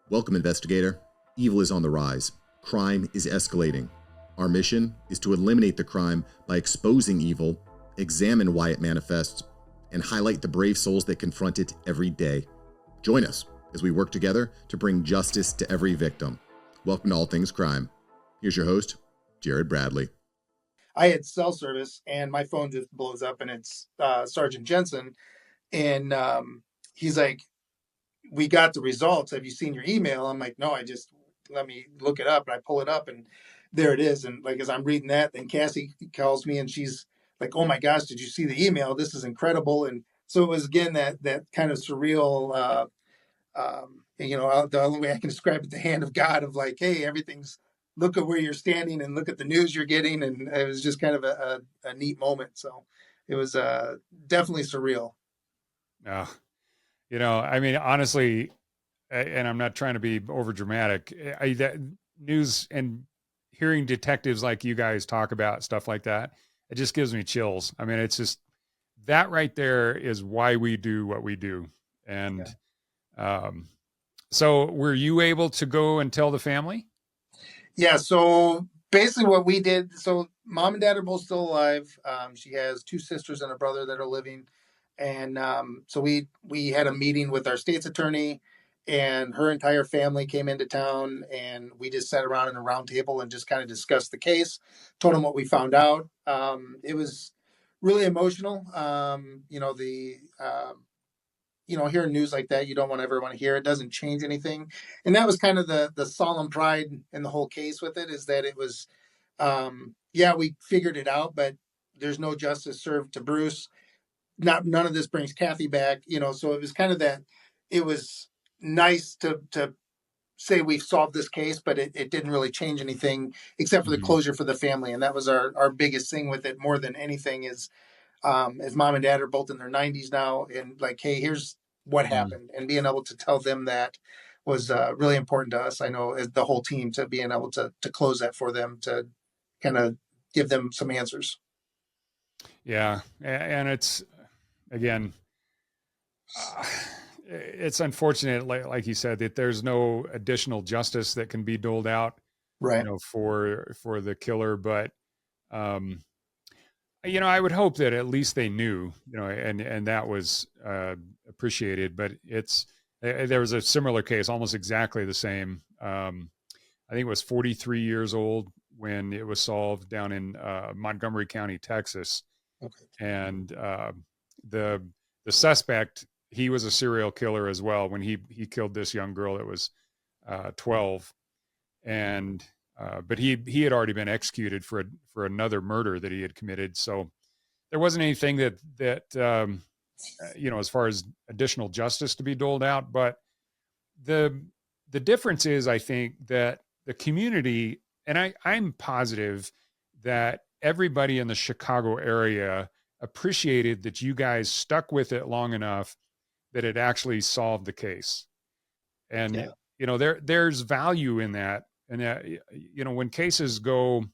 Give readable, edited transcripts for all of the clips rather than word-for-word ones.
Welcome, investigator. Evil is on the rise. Crime is escalating. Our mission is to eliminate the crime by exposing evil, examine why it manifests, and highlight the brave souls that confront it every day. Join us as we work together to bring justice to every victim. Welcome to All Things Crime. Here's your host, Jared Bradley. I had cell service and my phone just blows up and it's Sergeant Jensen. And he's like, "We got the results. Have you seen your email?" I'm like, "No, let me look it up." And I pull it up and there it is. And like, as I'm reading that, then Cassie calls me and she's like, "Oh my gosh, did you see the email? This is incredible." And so it was, again, that kind of surreal, the only way I can describe it, the hand of God of like, hey, everything's, look at where you're standing and look at the news you're getting. And it was just kind of a neat moment. So it was definitely surreal. No, I mean, honestly, and I'm not trying to be over dramatic. That news and hearing detectives like you guys talk about stuff like that, it just gives me chills. I mean, it's just that right there is why we do what we do. And so, were you able to go and tell the family? Yeah. So basically what we did, so mom and dad are both still alive. She has two sisters and a brother that are living. And so we had a meeting with our state's attorney, and her entire family came into town, and we just sat around in a round table and just kind of discussed the case, told them what we found out. It was really emotional. Hearing news like that, you don't want everyone to hear. It doesn't change anything, and that was kind of the solemn pride in the whole case with it, is that it was, yeah, we figured it out, but there's no justice served to Bruce. None of this brings Kathy back, so it was kind of that. It was nice to say we've solved this case, but it didn't really change anything except for the Mhm. closure for the family, and that was our biggest thing with it more than anything. Is as mom and dad are both in their 90s now, and like, hey, here's what Mhm. happened, and being able to tell them that was really important to us. I know, as the whole team, to being able to close that for them, to kind of give them some answers. Yeah, and it's again, uh, it's unfortunate, like you said, that there's no additional justice that can be doled out, Right. for the killer. But um, I would hope that at least they knew, and that was appreciated. But there was a similar case, almost exactly the same. I think it was 43 years old when it was solved down in Montgomery County, Texas, Okay. and the the suspect, he was a serial killer as well when he killed this young girl that was 12, and but he had already been executed for another murder that he had committed. So there wasn't anything that as far as additional justice to be doled out. But the the difference is, I think, that the community, and I'm positive that everybody in the Chicago area appreciated that you guys stuck with it long enough that it actually solved the case. And Yeah. there's value in that. And that, when cases go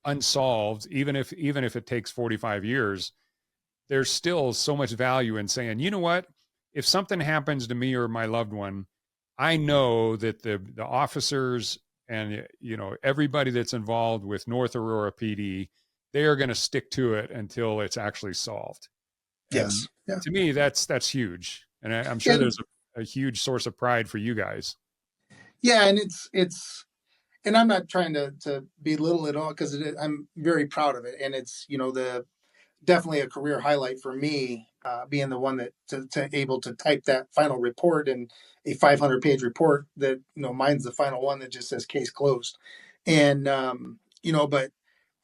unsolved, even if it takes 45 years, there's still so much value in saying, you know what, if something happens to me or my loved one, I know that the officers and everybody that's involved with North Aurora PD, they are going to stick to it until it's actually solved. And Yes. Yeah. to me, that's huge, and I'm sure And there's a huge source of pride for you guys. yeah, and it's and I'm not trying to belittle it all, because I'm very proud of it, and it's, the definitely a career highlight for me, being the one that to able to type that final report, and a 500-page report that, mine's the final one that just says case closed. And but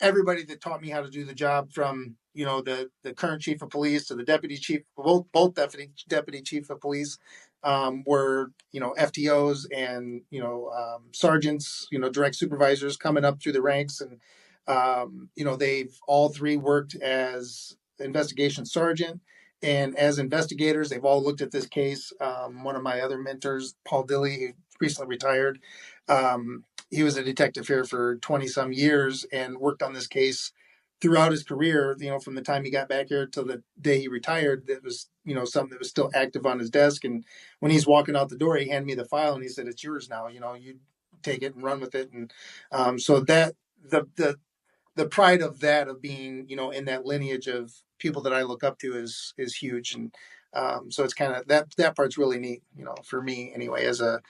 everybody that taught me how to do the job, from the current chief of police to the deputy chief, both deputy chief of police, were FTOs, and sergeants, direct supervisors coming up through the ranks. And they've all three worked as investigation sergeant and as investigators. They've all looked at this case. One of my other mentors, Paul Dilly, who recently retired, he was a detective here for 20 some years and worked on this case throughout his career, from the time he got back here till the day he retired, that was, something that was still active on his desk. And when he's walking out the door, he handed me the file and he said, "It's yours now. You take it and run with it." And so that the pride of that, of being, in that lineage of people that I look up to, is huge. And so it's kind of that part's really neat, for me anyway, as like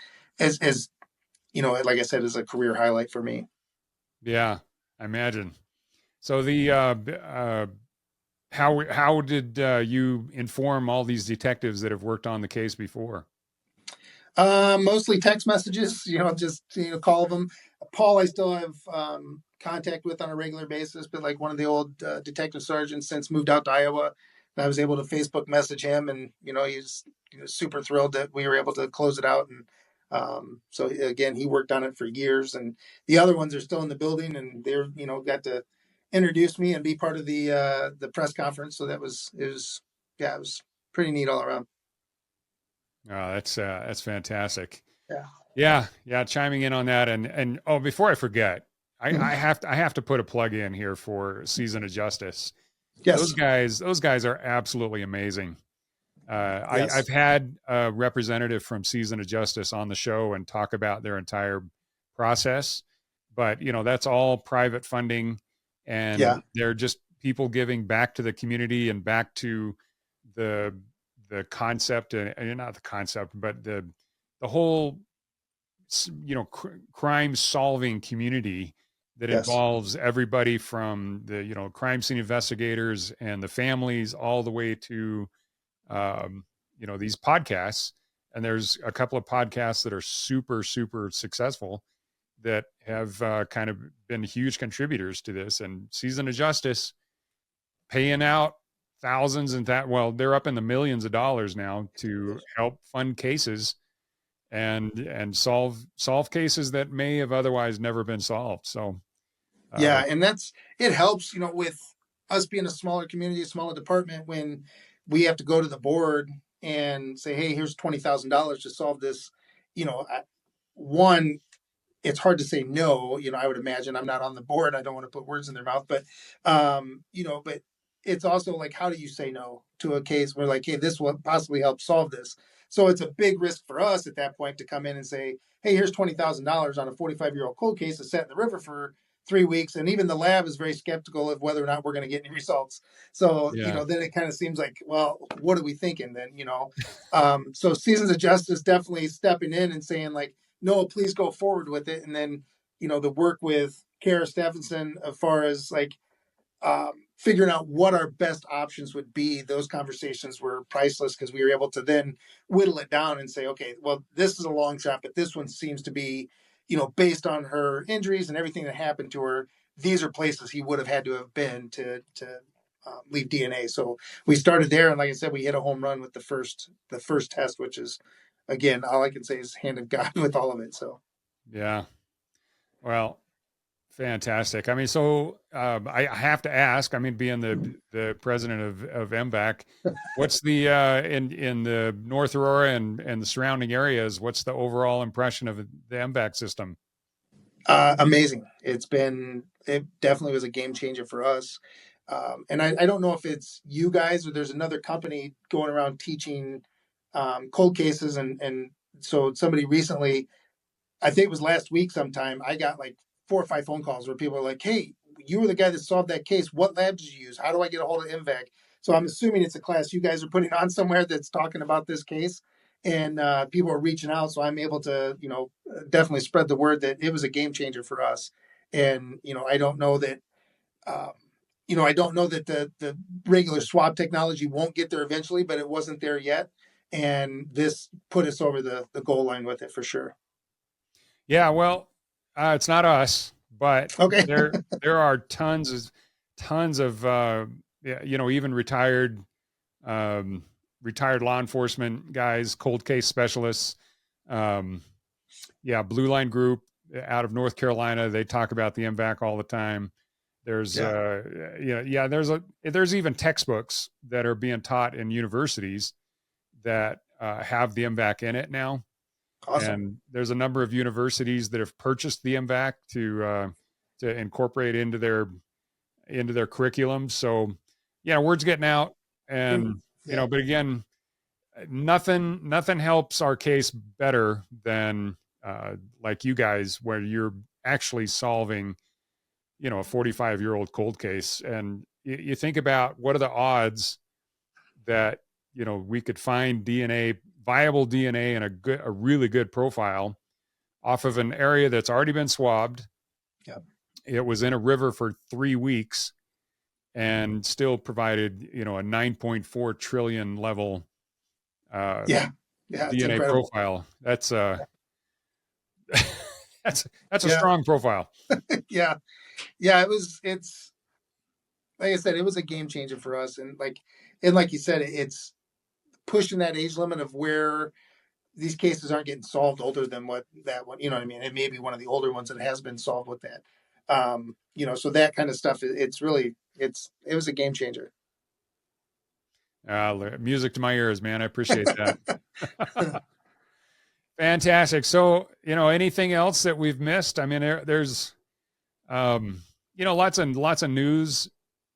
I said, as a career highlight for me. Yeah, I imagine. So the how did you inform all these detectives that have worked on the case before? Mostly text messages, just call them. Paul, I still have contact with on a regular basis, but like one of the old detective sergeants since moved out to Iowa, I was able to Facebook message him, and he's super thrilled that we were able to close it out. And so again, he worked on it for years, and the other ones are still in the building, and they're got to introduce me and be part of the press conference. So it was pretty neat all around. Oh, that's fantastic. Yeah. Yeah. Chiming in on that, and oh, before I forget, I have to put a plug in here for Season of Justice. Yes. Those guys are absolutely amazing. Yes. I've had a representative from Season of Justice on the show and talk about their entire process, but that's all private funding, Yeah. and they're just people giving back to the community and back to the concept, and not the concept, but the whole crime solving community that Yes. involves everybody from the crime scene investigators and the families all the way to these podcasts. And there's a couple of podcasts that are super, super successful that have kind of been huge contributors to this. And Season of Justice paying out thousands and they're up in the millions of dollars now to help fund cases and solve cases that may have otherwise never been solved. So Yeah, and it helps, with us being a smaller community, a smaller department, when we have to go to the board and say, "Hey, here's $20,000 to solve this." One, it's hard to say no. I would imagine, I'm not on the board. I don't want to put words in their mouth, but it's also like, how do you say no to a case where like, hey, this will possibly help solve this? So it's a big risk for us at that point to come in and say, hey, here's $20,000 on a 45-year-old cold case that's sat in the river for 3 weeks. And even the lab is very skeptical of whether or not we're going to get any results. So, yeah, then it kind of seems like, well, what are we thinking then, so Seasons of Justice definitely stepping in and saying like, no, please go forward with it. And then, the work with Kara Stephenson as far as like figuring out what our best options would be. Those conversations were priceless because we were able to then whittle it down and say, okay, well, this is a long shot, but this one seems to be, based on her injuries and everything that happened to her, these are places he would have had to have been to leave DNA. So we started there, and like I said, we hit a home run with the first test, which is, again, all I can say is hand of God with all of it. So yeah. Well, fantastic. I mean, so I have to ask. I mean, being the president of MVAC, what's the in the North Aurora and the surrounding areas? What's the overall impression of the MVAC system? amazing. It definitely was a game changer for us. And I don't know if it's you guys or there's another company going around teaching cold cases. And so somebody recently, I think it was last week sometime, I got like 4 or 5 phone calls where people are like, hey, you were the guy that solved that case. What lab did you use? How do I get a hold of MVAC? So I'm assuming it's a class you guys are putting on somewhere that's talking about this case. And people are reaching out. So I'm able to, definitely spread the word that it was a game changer for us. And, I don't know that, um, I don't know that the regular swab technology won't get there eventually, but it wasn't there yet. And this put us over the goal line with it for sure. Yeah, well, it's not us, but Okay. there are tons of even um, retired law enforcement guys, cold case specialists. Um, Blue Line Group out of North Carolina, they talk about the MVAC all the time. There's Yeah. there's even textbooks that are being taught in universities that have the MVAC in it now. Awesome. And there's a number of universities that have purchased the MVAC to incorporate into into their curriculum. So, yeah, word's getting out, and Yeah. but again, nothing helps our case better than like you guys, where you're actually solving, a 45-year-old cold case, and you think about what are the odds that we could find viable DNA, and a really good profile off of an area that's already been swabbed. Yeah. It was in a river for 3 weeks and still provided, a 9.4 trillion level Yeah. It's DNA incredible. profile. That's that's a Yeah. strong profile. Yeah. It's like I said, it was a game changer for us. And like you said, it's pushing that age limit of where these cases aren't getting solved older than what that one, you know what I mean? It may be one of the older ones that has been solved with that. So that kind of stuff, it was a game changer. Music to my ears, man. I appreciate that. Fantastic. So, anything else that we've missed? I mean, there's, lots of news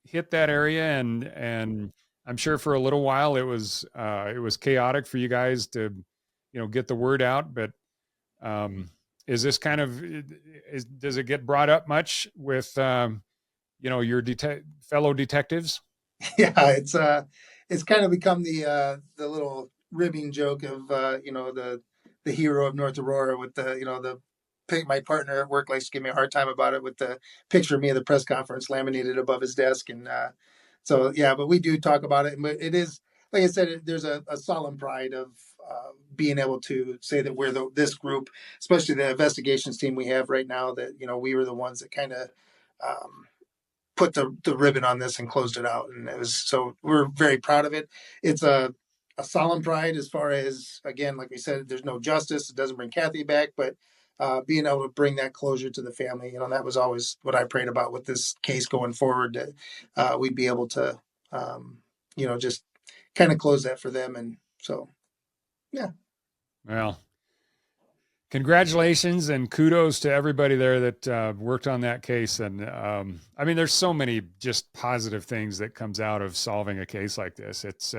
hit that area, and I'm sure for a little while it was chaotic for you guys to, get the word out. But is this kind of does it get brought up much with your fellow detectives? Yeah, it's kind of become the little ribbing joke of the hero of North Aurora with my partner at work likes to give me a hard time about it with the picture of me at the press conference laminated above his desk. And so yeah, but we do talk about it, and it is, like I said, there's a solemn pride of being able to say that we're this group, especially the investigations team we have right now, that we were the ones that kind of put the ribbon on this and closed it out. And so we're very proud of it. It's a solemn pride as far as, again, like we said, there's no justice. It doesn't bring Kathy back, but being able to bring that closure to the family, that was always what I prayed about with this case going forward, that we'd be able to, just kind of close that for them. And so, yeah. Well, congratulations and kudos to everybody there that worked on that case. And I mean, there's so many just positive things that comes out of solving a case like this. It's,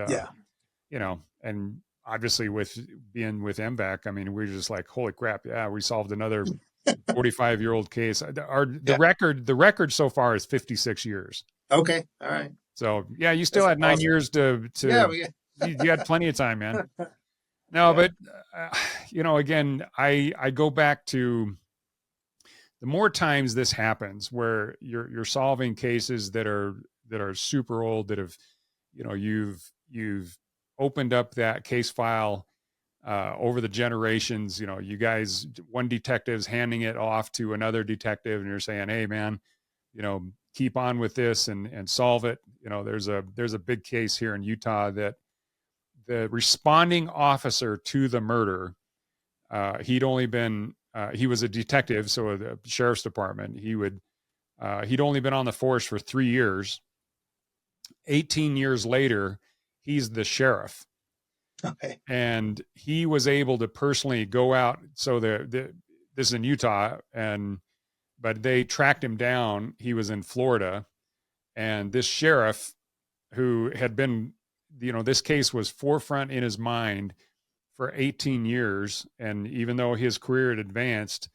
and obviously with being with MVAC, I mean, we're just like, holy crap. Yeah. We solved another 45-year-old case. The record so far is 56 years. Okay. All right. So yeah, you still had 9 years to you had plenty of time, man. No, but again, I go back to the more times this happens where you're solving cases that are super old, that have, you've opened up that case file over the generations. You guys, one detective's handing it off to another detective, and you're saying, "Hey, man, keep on with this and solve it." There's a big case here in Utah that the responding officer to the murder, he'd only been, he was a detective, so the sheriff's department, he'd only been on the force for 3 years. 18 years later, he's the sheriff. Okay. And he was able to personally go out. So this is in Utah, but they tracked him down. He was in Florida, and this sheriff who had been, this case was forefront in his mind for 18 years. And even though his career had advanced,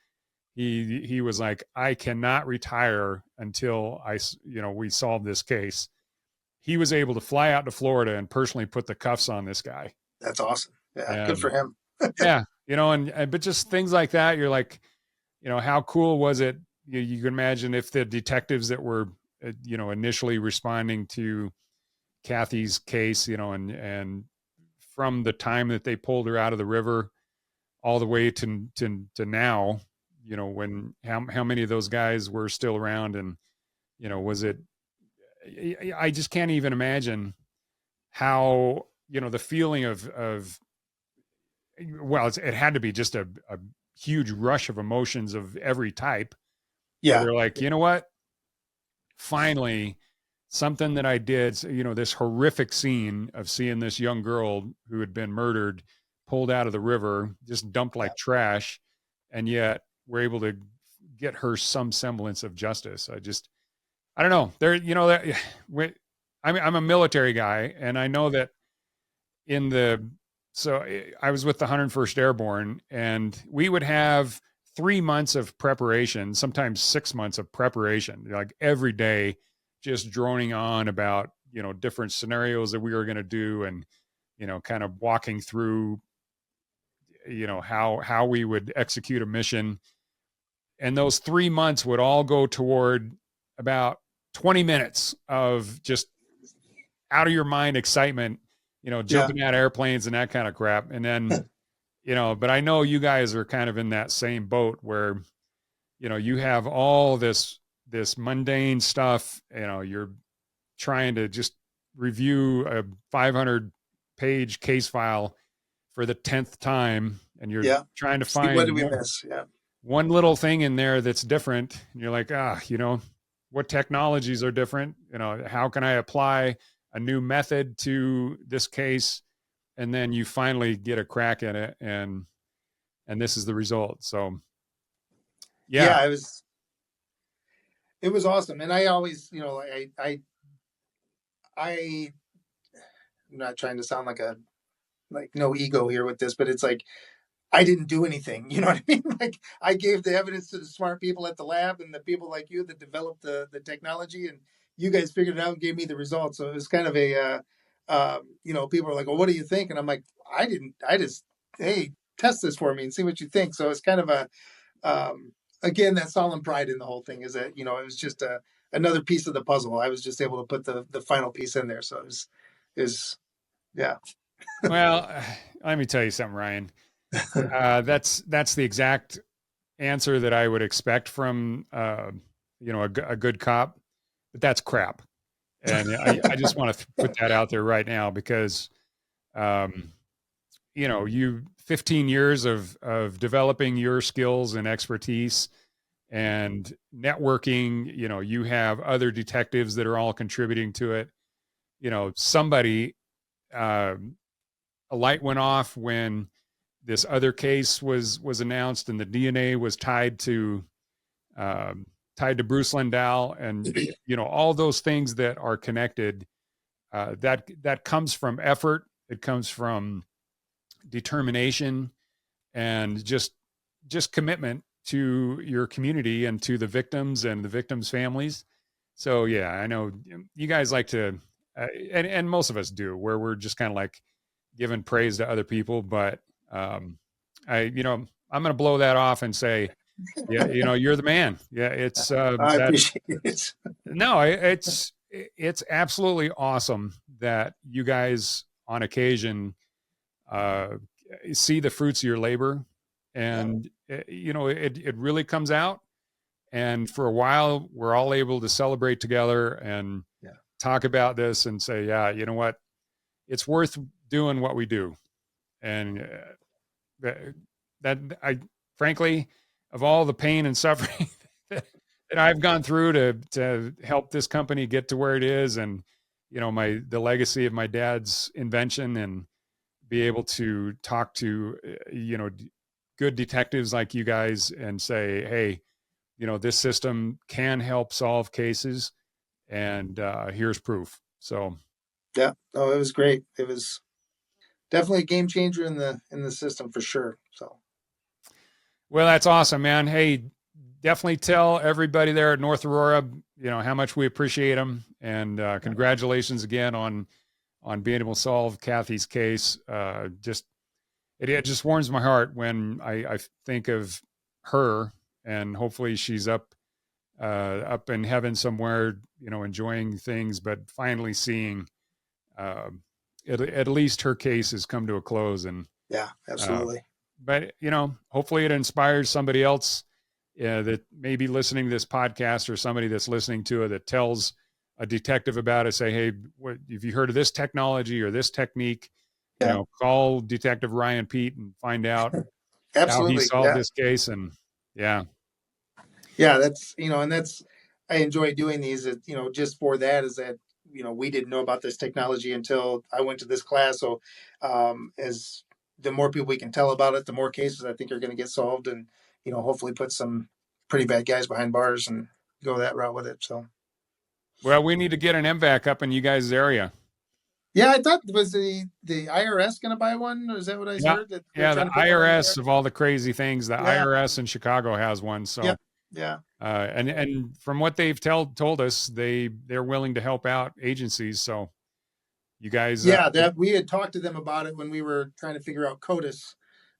he was like, I cannot retire until we solve this case. He was able to fly out to Florida and personally put the cuffs on this guy. That's awesome. Yeah. Good for him. Yeah. But just things like that, you're like, how cool was it? You can imagine if the detectives that were, initially responding to Kathy's case, and from the time that they pulled her out of the river all the way to now, when how many of those guys were still around, and was it? I just can't even imagine how the feeling of well, it had to be just a huge rush of emotions of every type. Yeah. They're like, you know what? Finally, something that I did, this horrific scene of seeing this young girl who had been murdered, pulled out of the river, just dumped like trash. And yet we're able to get her some semblance of justice. I don't know. There, I'm a military guy, and I know that in the so I was with the 101st Airborne, and we would have 3 months of preparation, sometimes 6 months of preparation, like every day, just droning on about different scenarios that we were going to do, and kind of walking through how we would execute a mission. And those 3 months would all go toward about 20 minutes of just out of your mind excitement, Yeah. jumping out of airplanes and that kind of crap. And then, but I know you guys are kind of in that same boat where, you have all this mundane stuff, you're trying to just review a 500-page case file for the 10th time, and you're Yeah. trying to See, what find did we miss? Yeah. one little thing in there that's different. And you're like, what technologies are different? How can I apply a new method to this case? And then you finally get a crack at it, and this is the result. So yeah. Yeah, it was awesome. And I always, I'm not trying to sound like no ego here with this, but it's like I didn't do anything. You know what I mean? Like I gave the evidence to the smart people at the lab and the people like you that developed the technology, and you guys figured it out and gave me the results. So it was kind of people are like, "Well, what do you think?" And I'm like, "I didn't. I just, hey, test this for me and see what you think." So it's kind of again, that solemn pride in the whole thing is that it was just another piece of the puzzle. I was just able to put the final piece in there. So it was yeah. Well, let me tell you something, Ryan. That's the exact answer that I would expect from a good cop, but that's crap. And I just want to put that out there right now because um, you 15 years of developing your skills and expertise and networking. You have other detectives that are all contributing to it. Somebody a light went off when this other case was announced, and the DNA was um, tied to Bruce Lindahl, and all those things that are connected. That comes from effort. It comes from determination and just commitment to your community and to the victims and the victims' families. So yeah, I know you guys like to, and most of us do, where we're just kind of like giving praise to other people. But I'm going to blow that off and say, yeah, you're the man. Yeah, it's I that. appreciate it. No, it's absolutely awesome that you guys on occasion uh, see the fruits of your labor, Yeah. and it really comes out. And for a while, we're all able to celebrate together and Yeah. talk about this and say, yeah, you know what, it's worth doing what we do. And that I frankly, of all the pain and suffering that, that I've gone through to help this company get to where it is, and the legacy of my dad's invention, and be able to talk to good detectives like you guys and say, hey, this system can help solve cases, and here's proof. So Yeah. Oh, it was great. It was definitely a game changer in the system for sure. So well, that's awesome, man. Hey, definitely tell everybody there at North Aurora, how much we appreciate them, and congratulations again on being able to solve Kathy's case. It just warms my heart when I think of her, and hopefully she's up in heaven somewhere, enjoying things, but finally seeing uh, at least her case has come to a close. And yeah, uh, absolutely. but hopefully it inspires somebody else that may be listening to this podcast, or somebody that's listening to it that tells a detective about it. Say, hey, what, if you heard of this technology or this technique, Yeah, call Detective Ryan Peat and find out how he absolutely. solved Yeah, this case. And yeah, yeah. That's and that's I enjoy doing these. Just for that is that we didn't know about this technology until I went to this class. So as the more people we can tell about it, the more cases I think are going to get solved, and hopefully put some pretty bad guys behind bars and go that route with it. So Well, we need to get an MVAC up in you guys' area. Yeah, I thought was the IRS going to buy one? Or is that what I Yeah, heard? That they're yeah. The trying to put one in IRS there? of all the crazy things, the Yeah, IRS in Chicago has one. So, yep, yeah, and from what they've told us, they're willing to help out agencies. So, you guys, yeah. That we had talked to them about it when we were trying to figure out CODIS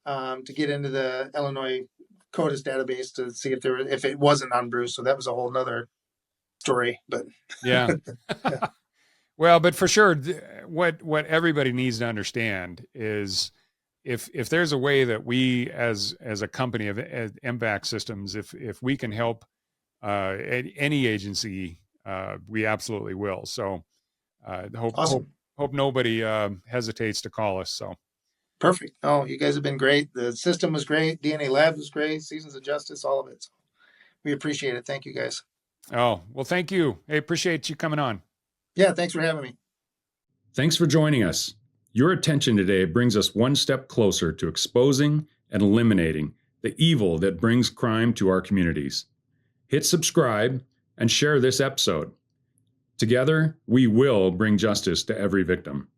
to get into the Illinois CODIS database to see if it wasn't on Bruce. So that was a whole nother story. But yeah. yeah, Well, but for sure, what everybody needs to understand is if there's a way that we as a company of MVAC systems, if we can help any agency, we absolutely will. So awesome. hope nobody hesitates to call us. So Perfect. Oh, you guys have been great. The system was great. DNA Lab was great. Seasons of Justice, all of it. So we appreciate it. Thank you, guys. oh well, thank you. I appreciate you coming on. Yeah, thanks for having me. Thanks for joining us. Your attention today brings us one step closer to exposing and eliminating the evil that brings crime to our communities. Hit subscribe and share this episode. Together, we will bring justice to every victim.